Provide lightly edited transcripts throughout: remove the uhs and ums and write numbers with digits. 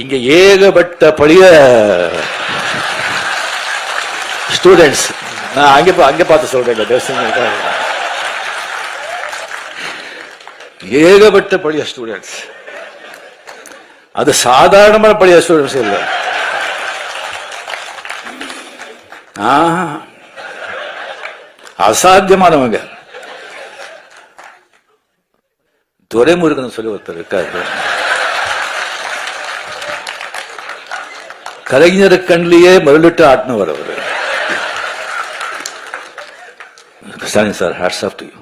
இங்க ஏகப்பட்ட பழைய ஸ்டூடெண்ட்ஸ். நான் அங்க பார்த்து சொல்றேன். ஏகப்பட்ட பழைய ஸ்டூடெண்ட்ஸ். அது சாதாரணமான பழைய ஸ்டூடெண்ட்ஸ் இல்லை. அசாத்தியமானவங்க. துரைமுருகன் சொல்லி ஒருத்தர் இருக்காரு. கலைஞர் கண்ணிலேயே முதலிட்டு ஆட்டினவர் அவர். Stalin sir, hats off to you.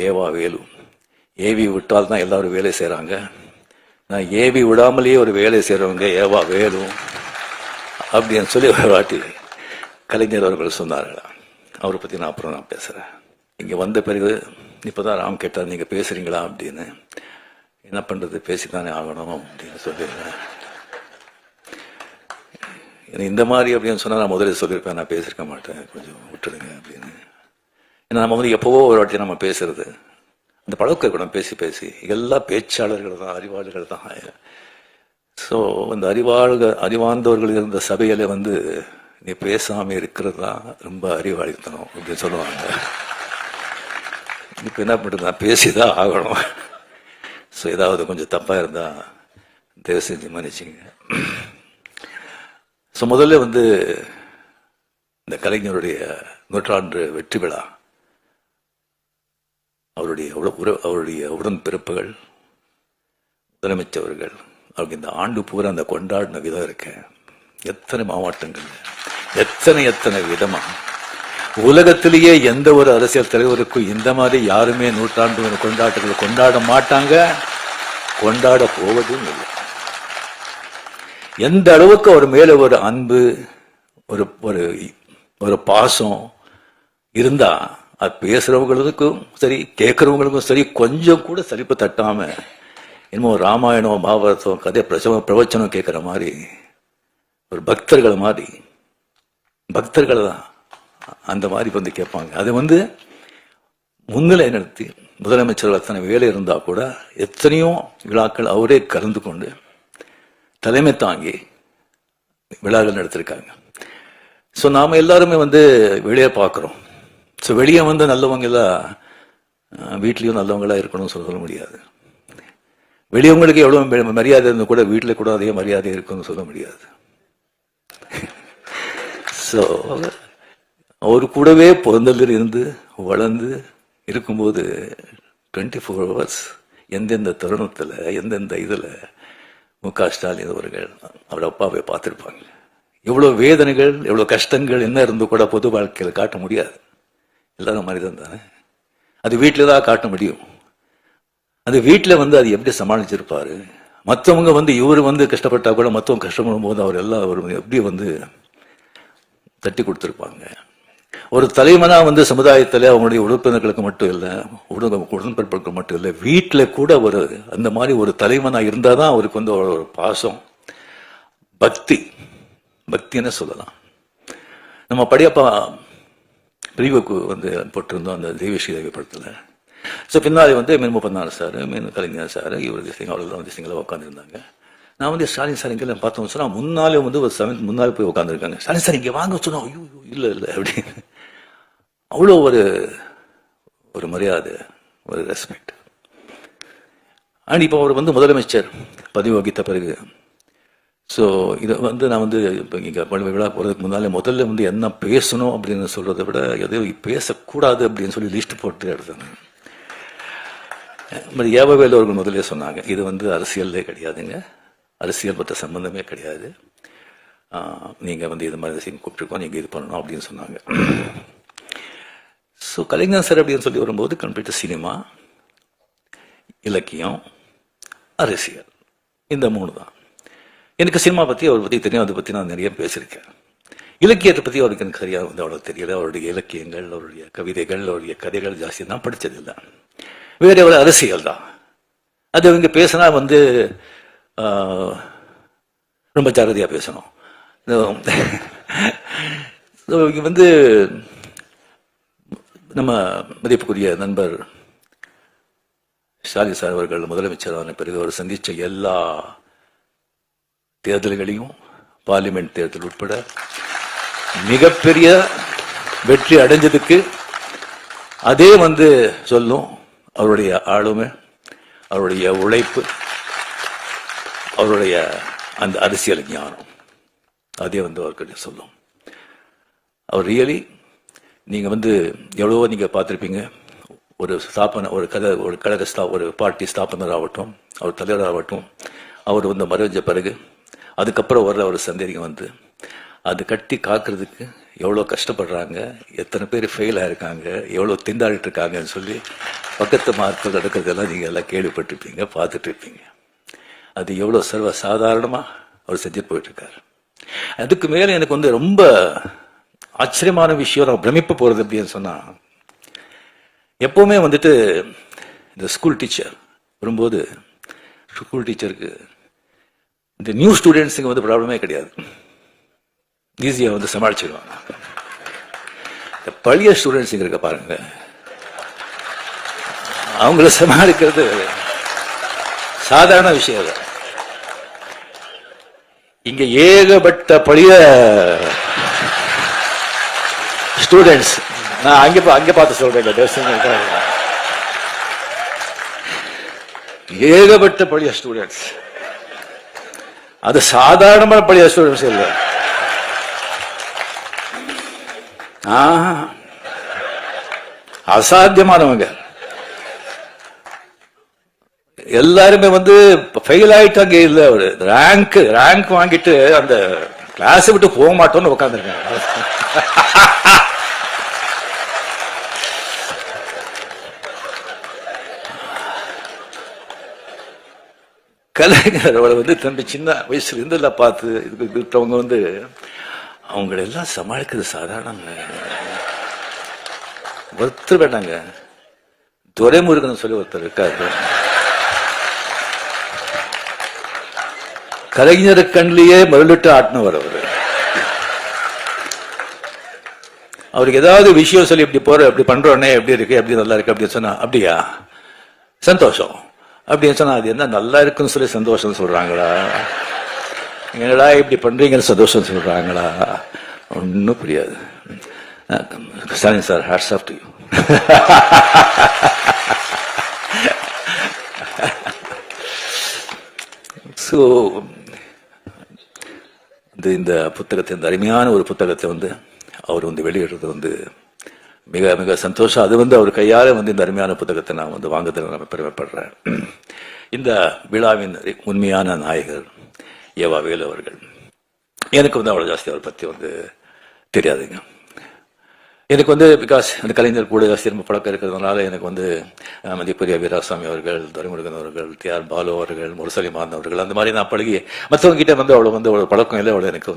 ஏவா வேலு. ஏவி விட்டால் தான் எல்லாரும் வேலை செய்யறாங்க. நான் ஏவி விடாமலேயே ஒரு வேலை செய்யறவங்க ஏவா வேலு அப்படின்னு சொல்லி ஒரு வாட்டி கலைஞர் அவர்கள் சொன்னார்களா. அவரை பத்தி நான் அப்புறம் நான் பேசுறேன். இங்க வந்த பிறகு இப்பதான் ராம் கேட்டார், நீங்க பேசுறீங்களா அப்படின்னு. என்ன பண்றது, பேசித்தானே ஆகணும் அப்படின்னு சொல்லிடுறேன். இந்த மாதிரி அப்படின்னு சொன்னா நான் முதல்ல சொல்லியிருப்பேன், நான் பேசிருக்க மாட்டேன், கொஞ்சம் விட்டுடுங்க அப்படின்னு. ஏன்னா நம்ம வந்து எப்பவோ ஒரு வாட்டி நம்ம பேசுறது, அந்த பழக்கம் இருக்கணும். பேசி பேசி எல்லா பேச்சாளர்கள் தான், அறிவாளர்கள் தான். ஸோ அந்த அறிவார்ந்தவர்கள் இருந்த சபையில வந்து நீ பேசாம இருக்கிறது தான் ரொம்ப அறிவாளித்தனம் அப்படின்னு சொல்லுவாங்க. இப்ப என்ன பண்றது, நான் பேசிதான் ஆகணும். ஸோ ஏதாவது கொஞ்சம் தப்பா இருந்தா தயவு செஞ்சு மன்னிச்சிங்க. ஸோ முதல்ல வந்து இந்த கலைஞருடைய நூற்றாண்டு வெற்றி விழா, அவருடைய உடன்பிறப்புகள், முதலமைச்சர்கள், அவருக்கு இந்த ஆண்டு பூரா அந்த கொண்டாடின விதம் இருக்க, எத்தனை மாவட்டங்கள், எத்தனை விதமா. உலகத்திலேயே எந்த ஒரு அரசியல் தலைவருக்கும் இந்த மாதிரி யாருமே நூற்றாண்டு கொண்டாட்டங்கள் கொண்டாட மாட்டாங்க, கொண்டாட போவதும் இல்லை. எந்த அளவுக்கு அவர் மேல ஒரு அன்பு, ஒரு பாசம் இருந்தா, அது பேசுறவங்களுக்கும் சரி கேட்கறவங்களுக்கும் சரி கொஞ்சம் கூட சலிப்பு தட்டாம, இன்னும் ராமாயணம் மகாபாரதம் கதை பிரவச்சனம் கேட்கிற மாதிரி ஒரு பக்தர்கள் தான் அந்த மாதிரி வந்து கேட்பாங்க. அது வந்து முன்னிலை நடத்தி முதலமைச்சர்கள் அத்தனை வேலை இருந்தா கூட எத்தனையோ விழாக்கள் அவரே கலந்து கொண்டு தலைமை தாங்கி விழாக்கள் நடத்திருக்காங்க. ஸோ நாம எல்லாருமே வந்து வெளியே பார்க்குறோம். ஸோ வெளியே வந்து நல்லவங்க எல்லாம் வீட்லேயும் நல்லவங்களா இருக்கணும்னு சொல்ல முடியாது. வெளியவங்களுக்கு எவ்வளோ மரியாதை இருந்தால் கூட வீட்டில் கூட அதே மரியாதை இருக்குன்னு சொல்ல முடியாது. ஸோ அவர் கூடவே பிறந்ததில் இருந்து வளர்ந்து இருக்கும்போது 24 hours எந்தெந்த தருணத்தில் எந்தெந்த இதில் முக ஸ்டாலின் அவர்கள் அவரோட அப்பாவை பார்த்துருப்பாங்க. எவ்வளோ வேதனைகள், எவ்வளோ கஷ்டங்கள் என்ன இருந்து கூட பொது வாழ்க்கையில் காட்ட முடியாது. எல்லாரும் மனிதன் தானே. அது வீட்டில் தான் காட்ட முடியும். அது வீட்டில் வந்து அது எப்படி சமாளிச்சிருப்பாரு. மற்றவங்க வந்து இவர் வந்து கஷ்டப்பட்டா கூட மற்றவங்க கஷ்டப்படும் போது அவர் எல்லாம் அவர் எப்படி வந்து தட்டி கொடுத்துருப்பாங்க. ஒரு தலைவனா வந்து சமுதாயத்தில் அவங்களுடைய உறுப்பினர்களுக்கு மட்டும் இல்லை, உடன்பிறப்புகளுக்கு மட்டும் இல்லை, வீட்டில் கூட ஒரு அந்த மாதிரி ஒரு தலைவனா இருந்தாதான் அவருக்கு வந்து ஒரு பாசம், பக்தின்னு சொல்லலாம். நம்ம படியப்பா பிரிவுக்கு வந்து போட்டிருந்தோம் அந்த தெய்வஸ்ரீ தேவி படத்தில். ஸோ பின்னாடி வந்து மீன் மூப்பனார் சார், மீன் கலைஞர் சார், இவர் அவர்கள் வந்து சிங்கள உட்காந்துருந்தாங்க. நான் வந்து ஸ்டாலின் சார் இங்கே பார்த்தோம் சொன்னா முன்னாலே வந்து ஒரு முன்னாலே போய் உட்காந்துருக்காங்க. ஸ்டாலின் சார் இங்கே வாங்க சொன்னா ஐயோ இல்லை அப்படின்னு அவ்வளோ ஒரு மரியாதை, ஒரு ரெஸ்பெக்ட். அண்ட் இப்போ அவர் வந்து முதலமைச்சர் பதவி வகித்த பிறகு ஸோ இதை வந்து நான் வந்து இப்போ இங்கே விழா போகிறதுக்கு முன்னாலே முதல்ல வந்து என்ன பேசணும் அப்படின்னு சொல்றதை விட எதையும் பேசக்கூடாது அப்படின்னு சொல்லி லிஸ்ட் போட்டு எடுத்தாங்க. ஏவவேலு அவர்கள் முதலே சொன்னாங்க, இது வந்து அரசியலே கிடையாதுங்க, அரசியல் பற்ற சம்பந்தமே கிடையாது, நீங்க வந்து இது மாதிரி கூப்பிட்டுருக்கோம், நீங்க இது பண்ணணும் அப்படின்னு சொன்னாங்க. ஸோ கலைஞர் சார் அப்படின்னு சொல்லி வரும்போது கம்ப்ளீட் சினிமா, இலக்கியம், அரசியல், இந்த 3 தான். எனக்கு சினிமா பத்தி அவரை பத்தி தெரியும், அதை பத்தி நான் நிறைய பேசியிருக்கேன். இலக்கியத்தை பத்தி அவருக்கு எனக்கு சரியா வந்து அவ்வளவு தெரியல. அவருடைய இலக்கியங்கள், அவருடைய கவிதைகள், அவருடைய கதைகள் ஜாஸ்தி தான் படிச்சதில்லை. வேற எவ்வளவு அரசியல் தான். அது அவங்க பேசினா வந்து ரொம்ப ஜாகிரதையா பேசணும். இங்க வந்து நம்ம மதிப்புக்குரிய நண்பர் ஸ்டாலின் சார் அவர்கள் முதலமைச்சரான பிறகு அவர் சந்திச்ச எல்லா தேர்தல்களையும் பார்லிமெண்ட் தேர்தல் உட்பட மிகப்பெரிய வெற்றி அடைஞ்சதுக்கு அதே சொல்லும் அவருடைய ஆளுமை, அவருடைய உழைப்பு, அவருடைய அந்த அரசியல் ஞானம், அதே அவர்கிட்ட சொல்லும். அவர் ரியலி நீங்க எவ்வளவோ நீங்க பார்த்திருப்பீங்க. ஒரு கழக ஒரு பார்ட்டி ஸ்தாபனர் ஆகட்டும், அவர் தலைவர் ஆகட்டும், அவர் மறைஞ்ச பிறகு அதுக்கப்புறம் வர்ற ஒரு சந்தேகம் அது கட்டி காக்கிறதுக்கு எவ்வளோ கஷ்டப்படுறாங்க, எத்தனை பேர் ஃபெயில் ஆயிருக்காங்க, எவ்வளோ திண்டாடிட்டு இருக்காங்கன்னு சொல்லி பக்கத்து மார்க்கள் நடக்கிறதெல்லாம் நீங்கள் எல்லாம் கேள்விப்பட்டிருப்பீங்க, பார்த்துட்டு இருப்பீங்க. அது எவ்வளோ சர்வ சாதாரணமாக அவர் செஞ்சுட்டு போயிட்டு இருக்காரு. அதுக்கு மேலே எனக்கு ரொம்ப ஆச்சரியமான விஷயம், நான் பிரமிப்பு போகிறது அப்படின்னு சொன்னால், எப்போவுமே இந்த ஸ்கூல் டீச்சர் வரும்போது ஸ்கூல் டீச்சருக்கு இந்த நியூ ஸ்டூடெண்ட்ஸுக்கு ப்ராப்ளமே கிடையாது, ஈஸியாக சமாளிச்சிடுவாங்க. இந்த பழைய ஸ்டூடெண்ட்ஸுங்க இருக்க பாருங்க, அவங்கள சமாளிக்கிறது சாதாரண விஷயம் இல்லை. இங்க ஏகப்பட்ட பழைய ஸ்டூடெண்ட்ஸ், நான் அங்க பார்த்து சொல்றேன், ஏகப்பட்ட பழைய ஸ்டூடெண்ட்ஸ், அது சாதாரணமான பழைய ஸ்டூடெண்ட்ஸ் இல்ல, அசாத்தியமானவங்க. எல்லாருமே ஃபெயில் ஆயிட்டாங்க, இல்ல ஒரு ரேங்க் வாங்கிட்டு அந்த கிளாஸ் விட்டு போக மாட்டோம்னு உட்காந்துருக்காங்க. கலைஞர் அவளை தம்பி சின்ன வயசுல இருந்து பார்த்து இருக்கிறவங்க அவங்களை எல்லாம் சமாளிக்கிறது சாதாரணங்க. ஒருத்தர் வேண்டாங்க, துரைமுருகன் சொல்லி ஒருத்தர் இருக்காரு, கலைஞர் கண்ணிலேயே மருளிட்டு ஆட்டினவர் அவரு. அவருக்கு ஏதாவது விஷயம் சொல்லி இப்படி போற, இப்படி பண்றோன்னே எப்படி இருக்கு, எப்படி நல்லா இருக்கு அப்படின்னு சொன்னா, அப்படியா சந்தோஷம் அப்படின்னு சொன்னா, அது என்ன நல்லா இருக்குன்னு சொல்லி சந்தோஷம் சொல்றாங்களா, என்னடா இப்படி பண்றீங்கன்னு சந்தோஷம் சொல்றாங்களா, ஒன்னும் புரியாது. Stalin sir, hats off to you. So இந்த புத்தகத்தை, இந்த அருமையான ஒரு புத்தகத்தை அவர் வெளியிடுறது மிக மிக சந்தோஷம். அது அவர் கையால இந்த அருமையான புத்தகத்தை நான் வாங்குறதுல நான் பெருமைப்படுறேன். இந்த விழாவின் உண்மையான நாயகர் ஏவா வேலு அவர்கள். எனக்கு அவ்வளவு ஜாஸ்தி அவரை பத்தி தெரியாதுங்க. எனக்கு பிகாஸ் அந்த கலைஞர் கூட ஜாஸ்தி ரொம்ப பழக்கம் இருக்கிறதுனால எனக்கு மதிப்புரிய வீராசாமி அவர்கள், துரைமுருகன் அவர்கள், டி.ஆர். பாலு அவர்கள், முரசலிமான் அவர்கள், அந்த மாதிரி நான் பழகி மற்றவங்க கிட்ட அவ்வளவு பழக்கம் இல்லை, அவ்வளவு எனக்கு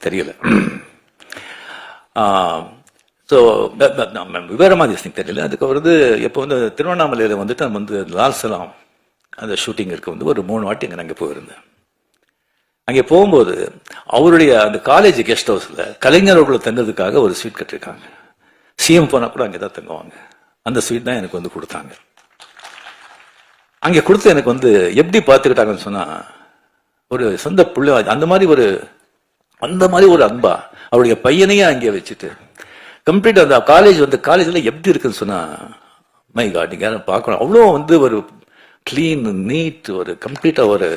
தெரியல. ஸோ விவரமா தெரியல. அதுக்கு எப்போ திருவண்ணாமலையில நம்ம லால் சலாம் அந்த ஷூட்டிங் இருக்கு ஒரு 3 வாட்டி அங்கே போயிருந்தேன். அங்கே போகும்போது அவருடைய அந்த காலேஜ் கெஸ்ட் ஹவுஸ்ல கலைஞர்களை தங்குறதுக்காக ஒரு ஸ்வீட் கட்டிருக்காங்க. சிஎம் போனா கூட அங்கேதான் தங்குவாங்க. அந்த ஸ்வீட் தான் எனக்கு கொடுத்தாங்க. அங்கே கொடுத்து எனக்கு எப்படி பார்த்துக்கிட்டாங்கன்னு சொன்னா, ஒரு சொந்த பிள்ளை அந்த மாதிரி ஒரு அன்பா அவருடைய பையனையே அங்கே வச்சுட்டு கம்ப்ளீட் அந்த காலேஜ்ல எப்படி இருக்குன்னு சொன்னா, மை காட், நீங்க பார்க்கணும். அவ்வளோ ஒரு கிளீன், நீட், ஒரு கம்ப்ளீட்டா ஒரு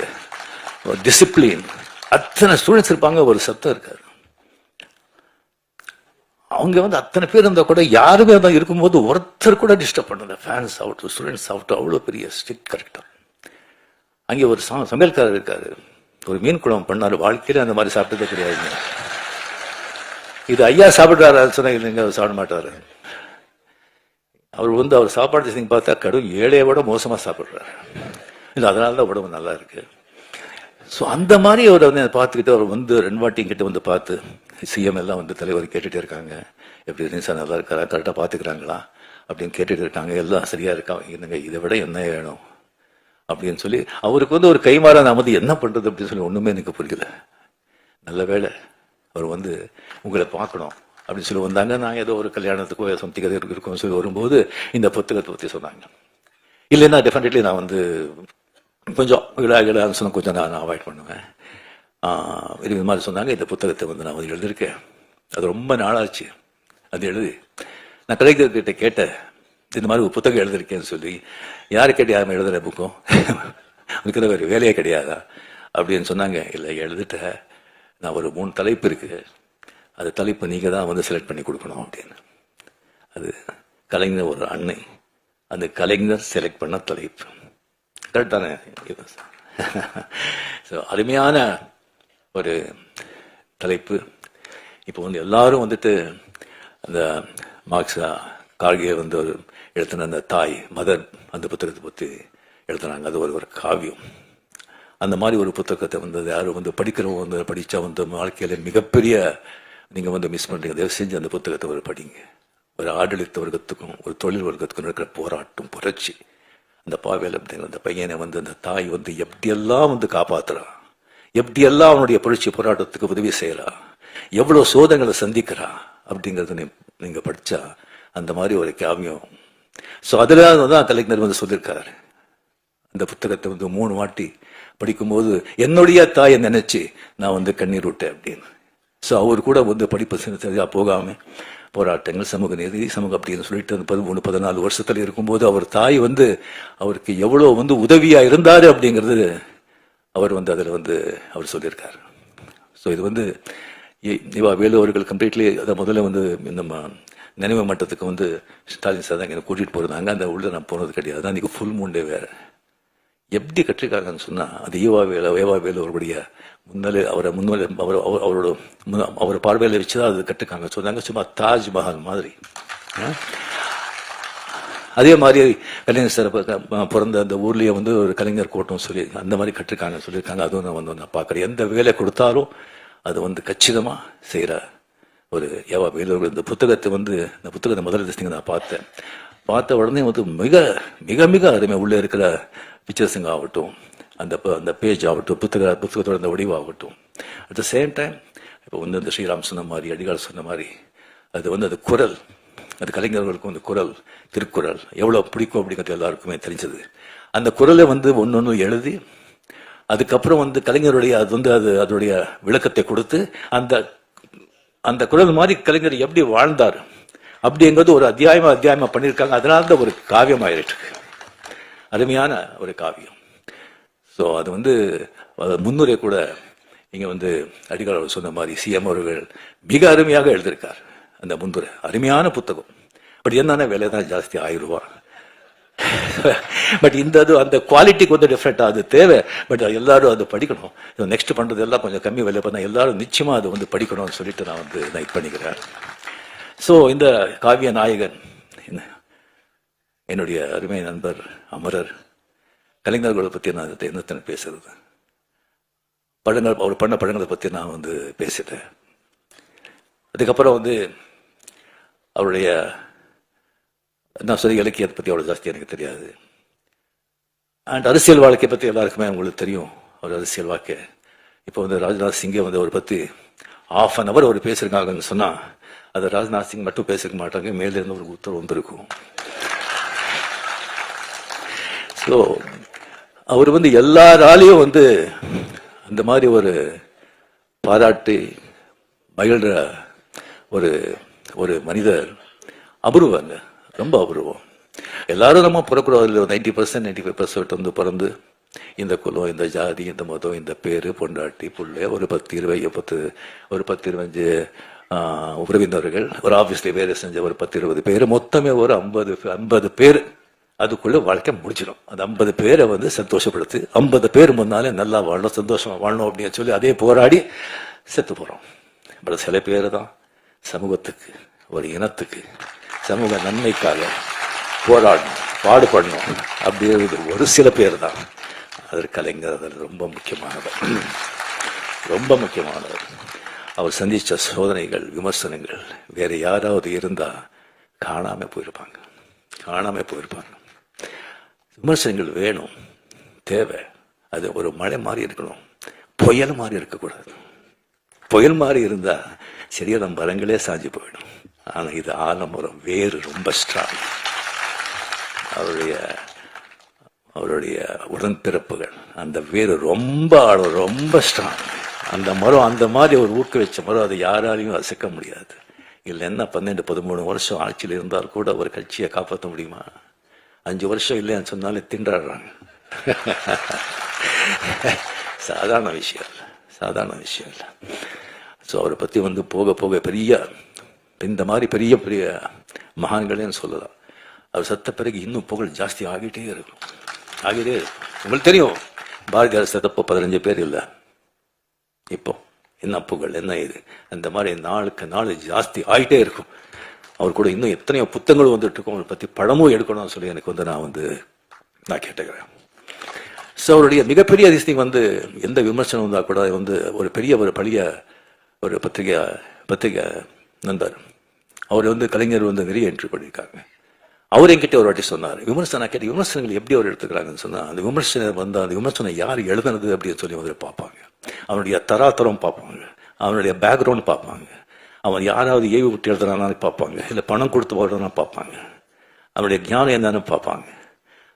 டிசிப்ளின். அத்தனை ஸ்டூடெண்ட்ஸ் இருப்பாங்க, ஒரு சத்தம் இருக்காரு. அவங்க அத்தனை பேர் இருந்தா கூட யாருமே இருக்கும்போது ஒருத்தர் கூட டிஸ்டர்ப் பண்ணல. ஃபேன்ஸ் ஆகட்டும், ஸ்டூடெண்ட்ஸ் ஆகட்டும், அவ்வளோ பெரிய ஸ்ட்ரிக்ட் கரெக்டா. அங்கே ஒரு சமையல்காரர் இருக்காரு, ஒரு மீன் குழம்பு பண்ணாரு, வாழ்க்கையில அந்த மாதிரி சாப்பிட்டதே கிடையாது. இது ஐயா சாப்பிடுறாரு சொன்னா, இல்லைங்க அவர் சாப்பிட மாட்டாரு. அவர் அவர் சாப்பாடு பார்த்தா கடும் ஏழையை விட மோசமா சாப்பிடுறாரு. இல்லை, அதனாலதான் உடம்பு நல்லா இருக்கு. ஸோ அந்த மாதிரி அவர் பார்த்துக்கிட்டு அவர் 2 வாட்டி கிட்ட பார்த்து சிஎம் எல்லாம் தலைவர் கேட்டுட்டே இருக்காங்க, எப்படி நிமிஷம் நல்லா இருக்காரா, கரெக்டாக பார்த்துக்கிறாங்களா அப்படின்னு கேட்டுட்டு இருக்காங்க. எல்லாம் சரியா இருக்கா, என்னங்க இதை விட என்ன வேணும் அப்படின்னு சொல்லி அவருக்கு ஒரு கைமாறா நாம என்ன பண்றது அப்படின்னு சொல்லி ஒண்ணுமே எனக்கு புரியல. நல்ல வேளை அவர் உங்களை பார்க்கணும் அப்படின்னு சொல்லி வந்தாங்க. நான் ஏதோ ஒரு கல்யாணத்துக்கோ சம்திங் எது இருக்கும்னு சொல்லி வரும்போது இந்த புத்தகத்தை பற்றி சொன்னாங்க. இல்லைன்னா டெஃபினெட்லி நான் வந்து கொஞ்சம் விழான்னு சொன்ன கொஞ்சம் நான் அவாய்ட் பண்ணுவேன். இது மாதிரி சொன்னாங்க. இந்த புத்தகத்தை வந்து நான் வந்து எழுதியிருக்கேன். அது ரொம்ப நாளாச்சு அது எழுதி. நான் கலைஞர்கிட்ட கேட்டேன், இந்த மாதிரி ஒரு புத்தகம் எழுதியிருக்கேன்னு சொல்லி. யாரு கேட்டு யாரும் எழுதுற புக்கும் இருக்கிற வேறு வேலையே கிடையாதா அப்படின்னு சொன்னாங்க. இல்லை எழுதிட்ட, நான் ஒரு 3 தலைப்பு இருக்கு, அந்த தலைப்பு நீங்க தான் வந்து செலக்ட் பண்ணி கொடுக்கணும் அப்படின்னு. அது கலைஞர் ஒரு அன்னை, அந்த கலைஞர் செலக்ட் பண்ண தலைப்பு கரெக்ட் தானே? ஸோ அருமையான ஒரு தலைப்பு. இப்போ வந்து எல்லாரும் வந்துட்டு அந்த மார்க்ஸா கார்கே வந்து ஒரு எழுத்தின அந்த தாய் மதர் அந்த புத்தகத்தை பற்றி எழுதுனாங்க. அது ஒரு காவியம். அந்த மாதிரி ஒரு புத்தகத்தை வந்து யாரும் வந்து படிக்கிறவங்க வந்து படித்தா வந்து வாழ்க்கையில மிகப்பெரிய நீங்கள் வந்து மிஸ் பண்ணுறீங்க. தயவு செஞ்சு அந்த புத்தகத்தை ஒரு படிங்க. ஒரு ஆடளித்த வர்க்கத்துக்கும் ஒரு தொழில் வர்க்கத்துக்கும் இருக்கிற போராட்டம் புரட்சி. அந்த பாவேல் அப்படிங்கிற அந்த பையனை வந்து அந்த தாய் வந்து எப்படியெல்லாம் வந்து காப்பாத்துறா, எப்படியெல்லாம் அவனுடைய புரட்சி போராட்டத்துக்கு உதவி செய்யறா, எவ்வளவு சோதனைகளை சந்திக்கிறா அப்படிங்கறத நீங்க படிச்சா அந்த மாதிரி ஒரு காவியம். ஸோ அதுல தான் கலைஞர் வந்து சொல்லியிருக்காரு. அந்த புத்தகத்தை வந்து 3 வாட்டி படிக்கும்போது என்னுடைய தாயை நினைச்சு நான் வந்து கண்ணீர் விட்டேன் அப்படின்னு. ஸோ அவர் கூட வந்து படிப்பு சரியா போகாம போராட்டங்கள் சமூக நீதி சமூகம் அப்படின்னு சொல்லிட்டு 13-14 வருஷத்துல இருக்கும்போது அவர் தாய் வந்து அவருக்கு எவ்வளவு வந்து உதவியா இருந்தாரு அப்படிங்கிறது அவர் வந்து அதுல வந்து அவர் சொல்லியிருக்காரு. ஸோ இது வந்து இவா வேலு அவர்கள் கம்ப்ளீட்லி அதை முதல்ல வந்து நம்ம நினைவு மட்டத்துக்கு வந்து ஸ்டாலின் சார் தான் என்னை கூட்டிட்டு போறாங்க. அந்த உள்ள நான் போனது கிடையாது. அதான் இன்னைக்கு ஃபுல் மூண்டே வேற. எப்படி கற்றிருக்காங்கன்னு சொன்னா அது ஏவா வேலு அவருடைய அவரோட பார்வையில வச்சுதான் அது கற்றுக்காங்க சொன்னாங்க. சும்மா தாஜ்மஹால் மாதிரி. அதே மாதிரி கலைஞர் சார் பிறந்த அந்த ஊர்லயே வந்து ஒரு கலைஞர் கோட்டம் சொல்லி அந்த மாதிரி கற்றுக்காங்கன்னு சொல்லியிருக்காங்க. அதுவும் நான் வந்து நான் பார்க்குறேன். எந்த வேலை கொடுத்தாலும் அது வந்து கச்சிதமா செய்யற ஒரு ஏவா வேலு. இந்த புத்தகத்தை வந்து இந்த புத்தகத்தை முதல் திசைங்க நான் பார்த்த உடனே வந்து மிக மிக மிக அருமை. உள்ள இருக்கிற பிக்சர்ஸுங்க ஆகட்டும், அந்த பேஜ் ஆகட்டும், புத்தகத்தோட அந்த வடிவாகட்டும். அட் த சேம் டைம் இப்போ வந்து இந்த ஸ்ரீராம் சொன்ன மாதிரி அடிகால் சொன்ன மாதிரி அது வந்து அது குரல், அது கலைஞர்களுக்கும் அந்த குரல் திருக்குறள் எவ்வளவு பிடிக்கும் அப்படிங்கிறது எல்லாருக்குமே தெரிஞ்சது. அந்த குரலை வந்து ஒன்னொன்னு எழுதி அதுக்கப்புறம் வந்து கலைஞருடைய அது வந்து அதோடைய விளக்கத்தை கொடுத்து அந்த குரல் மாதிரி கலைஞர் எப்படி வாழ்ந்தார் அப்படிங்கிறது ஒரு அத்தியாயமா பண்ணியிருக்காங்க. அதனால தான் ஒரு காவியம் ஆயிருக்கு. அருமையான ஒரு காவியம். ஸோ அது வந்து முன்னுரை கூட இங்க வந்து அடிகால் சொன்ன மாதிரி சிஎம் அவர்கள் மிக அருமையாக எழுதியிருக்கார். அந்த முன்னுரை அருமையான புத்தகம். பட் என்னன்னா விலை தான் ஜாஸ்தி, 1000 ரூபாய். பட் இந்த அந்த குவாலிட்டிக்கு வந்து டிஃப்ரெண்ட், அது தேவை. பட் எல்லாரும் அதை படிக்கணும். நெக்ஸ்ட் பண்றது எல்லாம் கொஞ்சம் கம்மி விலை பண்ணா எல்லாரும் நிச்சயமா அதை வந்து படிக்கணும்னு சொல்லிட்டு நான் வந்து நைட் பண்ணிக்கிறேன். ஸோ இந்த காவிய நாயகன் என்னுடைய அருமை நண்பர் அமரர். கலைஞர்களை பற்றி நான் என்னத்தனை பேசுறது, படங்கள் அவர் பண்ண படங்களை பற்றி நான் வந்து பேசிட்டேன். அதுக்கப்புறம் வந்து அவருடைய நான் சொல்லி இலக்கியத்தை பற்றி அவ்வளோ ஜாஸ்தி எனக்கு தெரியாது. அண்ட் அரசியல் வாழ்க்கை பற்றி எல்லாருக்குமே உங்களுக்கு தெரியும். அவர் அரசியல் வாழ்க்கை இப்போ வந்து ராஜ்நாத் சிங்கை வந்து அவரை பற்றி ½ an hour அவர் பேசியிருக்காங்கன்னு சொன்னா அதை ராஜ்நாத் சிங் மட்டும் பேசிருக்க மாட்டாங்க, மேலிருந்து ஒரு உத்தரவு வந்திருக்கும். ஸோ அவர் வந்து எல்லாராலையும் வந்து அந்த மாதிரி ஒரு பாராட்டி மகிழ்ற ஒரு மனிதர். அபூர்வங்க, ரொம்ப அபூர்வம். எல்லாரும் நம்ம பிறக்கிறோம் 90% 95% வந்து பிறந்து இந்த குலம், இந்த ஜாதி, இந்த மதம், இந்த பேரு, பொண்டாட்டி, புள்ளை, ஒரு 10-25 உறவினர்கள், ஒரு ஆபீஸ்ல வேலை செஞ்ச ஒரு 10-20 பேர், மொத்தமே ஒரு 50 பேர். அதுக்குள்ள வாழ்க்கை முடிச்சிடும். அந்த 50 பேரை வந்து சந்தோஷப்படுத்தி 50 பேர் முன்னாலே நல்லா வாழணும், சந்தோஷமா வாழணும் அப்படின்னு சொல்லி அதே போராடி செத்து போறோம். பட் சில பேர் தான் சமூகத்துக்கு, ஒரு இனத்துக்கு, சமூக நன்மைக்காக போராடணும், பாடுபடணும் அப்படிங்கிறது ஒரு சில பேர் தான். அது கலைஞர். அதில் ரொம்ப முக்கியமானவர், ரொம்ப முக்கியமானவர். அவர் சந்திச்ச சோதனைகள், விமர்சனங்கள் வேற யாராவது இருந்தா காணாம போயிருப்பாங்க. விமர்சனங்கள் வேணும், தேவை. அது ஒரு மழை மாதிரி இருக்கணும், புயல் மாதிரி இருக்கக்கூடாது. புயல் மாதிரி இருந்தா சரியான மரங்களே சாஞ்சு போயிடும். ஆனா இது ஆலமரம், வேறு ரொம்ப ஸ்ட்ராங். அவருடைய உடன்பிறப்புகள், அந்த வேறு ரொம்ப ஆழம், ரொம்ப ஸ்ட்ராங். அந்த மரம் அந்த மாதிரி ஒரு ஊக்குவிச்ச மரம், அதை யாராலையும் அசைக்க முடியாது. இல்லைன்னா 12-13 வருஷம் ஆட்சியில் இருந்தால் கூட ஒரு கட்சியை காப்பாற்ற முடியுமா? 5 வருஷம் இல்லைன்னு சொன்னாலே திண்டாடுறாங்க. சாதாரண விஷயம் இல்லை, சாதாரண விஷயம் இல்லை. ஸோ அவரை பற்றி போக போக பெரிய இந்த மாதிரி பெரிய பெரிய மகான்களேன்னு சொல்லலாம். அவர் சத்த பிறகு இன்னும் புகழ் ஜாஸ்தி ஆகிட்டே இருக்கும், ஆகிட்டே இருக்கும். உங்களுக்கு தெரியும், பாரதியார் செத்தப்போ 15 பேர் இல்லை. இப்போ என்ன புகழ், என்ன இது, அந்த மாதிரி நாளுக்கு நாள் ஜாஸ்தி ஆகிட்டே இருக்கும். அவர் கூட இன்னும் எத்தனையோ புத்தகங்களும் வந்துட்டு இருக்கும். அவரை பற்றி படமும் எடுக்கணும்னு சொல்லி எனக்கு நான் கேட்டுக்கிறேன். ஸோ அவருடைய மிகப்பெரிய அதிசயம் எந்த விமர்சனம் வந்தால் கூட ஒரு பெரிய ஒரு பழைய ஒரு பத்திரிகை நண்பர் அவர் கலைஞர் நிறைய என்ட்ரி பண்ணியிருக்காங்க. அவர் என்கிட்ட ஒரு வாட்டி சொன்னார், விமர்சனம் கேட்டு விமர்சனங்கள் எப்படி அவர் எடுத்துக்கிறாங்கன்னு சொன்னால், அந்த விமர்சனம் அந்த விமர்சனம் யார் எழுதுனது அப்படின்னு சொல்லி பார்ப்பாங்க. அவனுடைய தராதரம் பார்ப்பாங்க, அவனுடைய பேக்ரவுண்ட் பார்ப்பாங்க, அவன் யாராவது ஏவி விட்டு எழுதுறானான்னு பார்ப்பாங்க, இல்லை பணம் கொடுத்து வாழ்றானா பார்ப்பாங்க, அவனுடைய ஞானம் என்னன்னு பார்ப்பாங்க.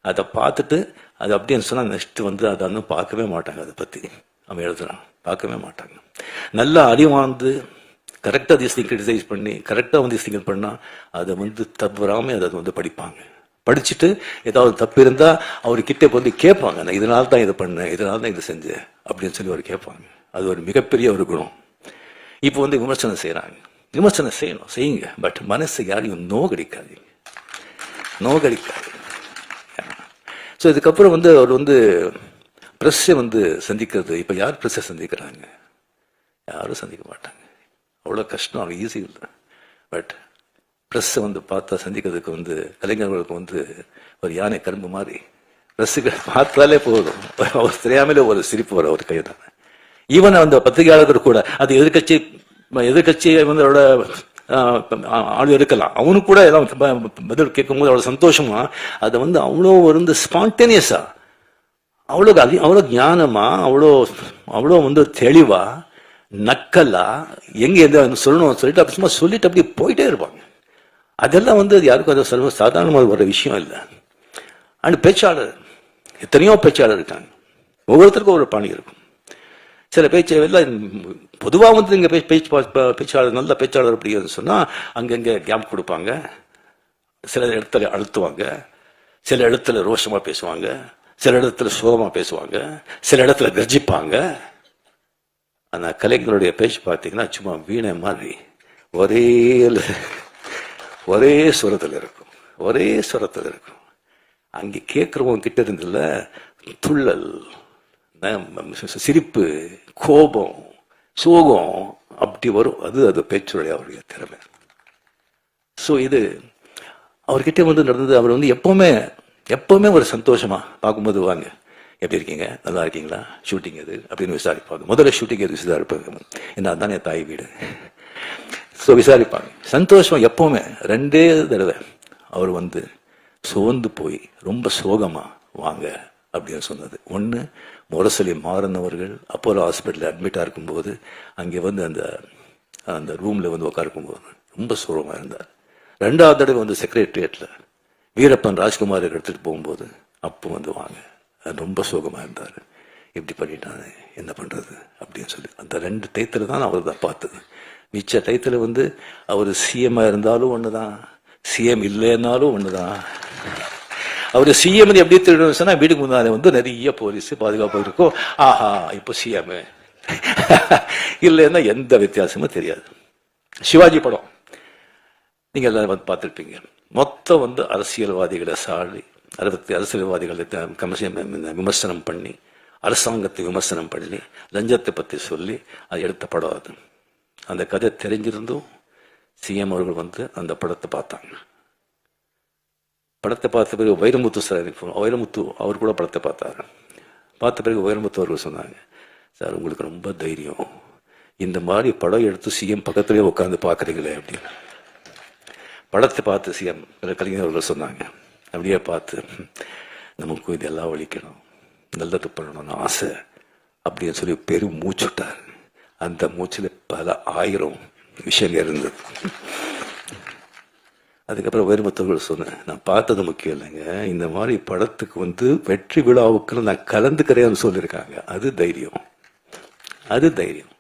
அதை பார்த்துட்டு அது அப்படின்னு சொன்னால் நெக்ஸ்ட் அதை இன்னும் பார்க்கவே மாட்டாங்க. அதை பற்றி அவன் எழுதுறான் பார்க்கவே மாட்டாங்க. நல்லா அறிவார்ந்து கரெக்டாக திஸ்திங் கிரிட்டிசைஸ் பண்ணி கரெக்டாக திஸ்திங் பண்ணால் அதை தவறாமல் அதை படிப்பாங்க. படிச்சுட்டு ஏதாவது தப்பு இருந்தால் அவர்கிட்ட கேட்பாங்க, நான் இதனால தான் இதை பண்ணேன், இதனால தான் இதை செஞ்சேன் அப்படின்னு சொல்லி அவர் கேட்பாங்க. அது ஒரு மிகப்பெரிய ஒரு குணம். இப்போ விமர்சனம் செய்கிறாங்க, விமர்சனம் செய்யணும், செய்யுங்க. பட் மனசு யாரையும் நோகடிக்காதீங்க. ஸோ இதுக்கப்புறம் அவர் ப்ரெஸ்ஸை சந்திக்கிறது. இப்போ யார் ப்ரெஸ்ஸை சந்திக்கிறாங்க? யாரும் சந்திக்க மாட்டாங்க. அவ்வளோ கஷ்டம், அவங்க ஈஸி இல்லை. பட் ப்ரெஸ்ஸை பார்த்தா சந்திக்கிறதுக்கு கலைஞர்களுக்கு ஒரு யானை கரும்பு மாதிரி ப்ரெஸ்ஸுக்கு பார்த்தாலே போதும், அவர் தெரியாமலே ஒரு சிரிப்பு வர ஒரு கைதான. ஈவன் அந்த பத்திரிகையாளர்கள் கூட அது எதிர்கட்சி அவரோட ஆள் இருக்கலாம், அவனுக்கு கூட ஏதாவது பதில் கேட்கும்போது அவ்வளோ சந்தோஷமா அதை அவ்வளோ ஸ்பான்டேனியஸா, அவ்வளோ ஞானமா, அவ்வளோ தெளிவா, நக்கலா, எங்க எந்த சொல்லணும் சொல்லிட்டு அப்படி சும்மா சொல்லிட்டு அப்படியே போயிட்டே இருப்பாங்க. அதெல்லாம் யாருக்கும் அது சாதாரணமாக வர விஷயம் இல்லை. அண்ட் பேச்சாளர், எத்தனையோ பேச்சாளர் இருக்காங்க, ஒவ்வொருத்தருக்கும் ஒரு பாணி இருக்கும். சில பேச்சு எல்லாம் பொதுவாக இங்கே பேச்சாளர் நல்ல பேச்சாளர் அப்படின்னு சொன்னால் அங்கங்கே கேம்ப் கொடுப்பாங்க, சில இடத்துல அழுத்துவாங்க, சில இடத்துல ரோஷமாக பேசுவாங்க, சில இடத்துல சோகமாக பேசுவாங்க, சில இடத்துல கர்ஜிப்பாங்க. ஆனால் கலைஞருடைய பேச்சு பார்த்தீங்கன்னா சும்மா வீணை மாதிரி ஒரே சுரத்தில் இருக்கும், ஒரே சுரத்தில் இருக்கும். அங்கே கேட்குறவங்க கிட்ட இருந்துல துள்ளல், சிரிப்பு, கோபம், சோகம் அப்படி வரும். அது பேச்சுடைய அவருடைய திறமை. ஸோ இது அவர்கிட்ட நடந்தது. அவர் எப்பவுமே ஒரு சந்தோஷமா பார்க்கும்போது, வாங்க எப்படி இருக்கீங்க, நல்லா இருக்கீங்களா, ஷூட்டிங் எது அப்படின்னு விசாரிப்பாங்க. முதல்ல ஷூட்டிங் எது விசாரிப்பாங்க, என்ன அதுதான் என் தாய் வீடு. ஸோ விசாரிப்பாங்க. சந்தோஷம் எப்பவுமே. 2 தடவை அவர் சோர்ந்து போய் ரொம்ப சோகமா வாங்க அப்படின்னு சொன்னது. ஒன்று, முரசொலி மாறன் அவர்கள் அப்போலோ ஹாஸ்பிட்டலில் அட்மிட்டாக இருக்கும்போது அங்கே அந்த ரூமில் உட்காருக்கும்போது ரொம்ப சோகமாக இருந்தார். 2வது தடவை செக்ரட்டரியேட்டில் வீரப்பன் ராஜ்குமார் எடுத்துகிட்டு போகும்போது அப்போ வாங்க, ரொம்ப சோகமாக இருந்தார். இப்படி பண்ணிட்டாங்க, என்ன பண்ணுறது அப்படின்னு சொல்லி அந்த 2 டயத்தில் தான் அவர் தான் பார்த்தது. மிச்ச டயத்தில் அவர் சிஎம்மாக இருந்தாலும் ஒன்று தான், சிஎம் இல்லைன்னாலும் ஒன்று தான். அவர் சிஎம் எப்படி திருடணும் சொன்னா, வீட்டுக்கு முன்னாலே நிறைய போலீஸ் பாதுகாப்பு இருக்கும். ஆஹா, இப்போ சிஎம் இல்லைன்னா எந்த வித்தியாசமும் தெரியாது. சிவாஜி படம் நீங்க எல்லாரும் பார்த்துருப்பீங்க. மொத்தம் அரசியல்வாதிகளை சாடி, அரசியல்வாதிகளை விமர்சனம் பண்ணி, அரசாங்கத்தை விமர்சனம் பண்ணி, லஞ்சத்தை பற்றி சொல்லி அதை எடுத்த படம் அது. அந்த கதை தெரிஞ்சிருந்தும் சிஎம் அவர்கள் அந்த படத்தை பார்த்தாங்க. படத்தை பார்த்த பிறகு வைரமுத்து சார், வைரமுத்து அவர் கூட படத்தை பார்த்தாரு. பார்த்த பிறகு வைரமுத்து அவர்கள் சொன்னாங்க, சார் உங்களுக்கு ரொம்ப தைரியம், இந்த மாதிரி படம் எடுத்து சிஎம் பக்கத்துலேயே உட்காந்து பார்க்குறீங்களே அப்படின்னு. படத்தை பார்த்து சிஎம் கலைஞர் அவர்கள் சொன்னாங்க, அப்படியே பார்த்து நமக்கும் இதெல்லாம் ஒழிக்கணும், நல்லது பண்ணணும்னு ஆசை அப்படின்னு சொல்லி பெரும் மூச்சுட்டார். அந்த மூச்சில் பல ஆயிரம் விஷயங்கள் இருந்தது. அதுக்கப்புறம் வைரமுத்துகள் சொன்னேன், நான் பார்த்தது முக்கியம் இல்லைங்க, இந்த மாதிரி படத்துக்கு வெற்றி விழாவுக்கு நான் கலந்துக்கிறேன்னு சொல்லியிருக்காங்க. அது தைரியம், அது தைரியம்.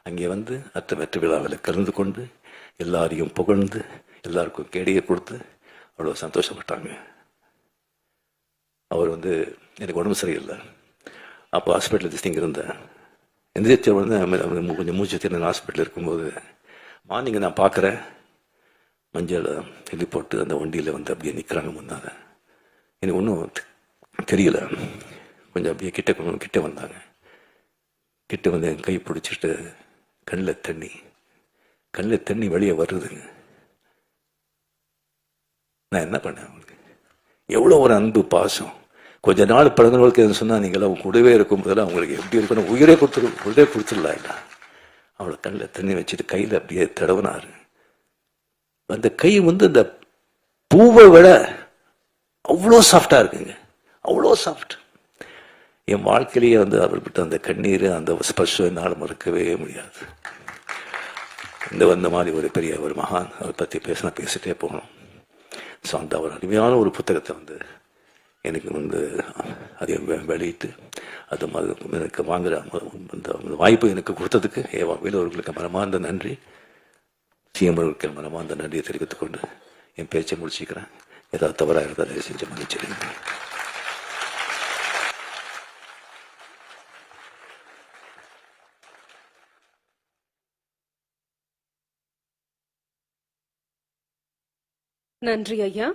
அங்கே அத்த வெற்றி விழாவில் கலந்து கொண்டு எல்லாரையும் புகழ்ந்து எல்லாருக்கும் கேடியை கொடுத்து அவ்வளோ சந்தோஷப்பட்டாங்க. அவர் எனக்கு உடம்பு சரியில்லை, அப்போ ஹாஸ்பிட்டல் இங்கே இருந்தேன். எந்திரிச்ச கொஞ்சம் மூச்சு திறன் ஹாஸ்பிட்டல் இருக்கும்போது மார்னிங் நான் பார்க்குறேன், மஞ்சள் எழுதி போட்டு அந்த வண்டியில் அப்படியே நிற்கிறாங்க முன்னால. எனக்கு ஒன்றும் தெரியல. கொஞ்சம் அப்படியே கிட்ட வந்தாங்க. கிட்ட என் கை பிடிச்சிட்டு கண்ணில் தண்ணி வெளியே வருதுங்க. நான் என்ன பண்ணேன், அவங்களுக்கு எவ்வளோ ஒரு அன்பு பாசம். கொஞ்ச நாள் பழகிறவங்களுக்கு எது சொன்னால் நீங்களாம் கூடவே இருக்கும் போதெல்லாம் அவங்களுக்கு எப்படி இருக்கணும், உயிரே கொடுத்துடலாம் இல்லை. அவளை கண்ணில் தண்ணி வச்சுட்டு கையில் அப்படியே தடவினாரு. அந்த கை அந்த பூவை விட அவ்வளோ சாஃப்டா இருக்குங்க, அவ்வளோ சாஃப்ட். என் வாழ்க்கையிலேயே அவர்கிட்ட அந்த கண்ணீர், அந்த ஸ்பர்ஷம் என்னால் மறுக்கவே முடியாது. இந்த மாதிரி ஒரு பெரிய ஒரு மகான், அவரை பற்றி பேசிட்டே போகணும். ஸோ அந்த ஒரு அருமையான ஒரு புத்தகத்தை எனக்கு அதை வெளியிட்டு அது எனக்கு வாங்குற அந்த வாய்ப்பு எனக்கு கொடுத்ததுக்கு வேலூர்களுக்கு மனமார்ந்த நன்றி, சிஎம் அவர்களுக்கு மனமார்ந்த நன்றியை தெரிவித்துக் கொண்டு என் பேச்சை முடிச்சுக்கிறேன். ஏதாவது தவறாக இருந்தால் தயவு செஞ்சு மன்னிச்சிடுங்க. நன்றி ஐயா.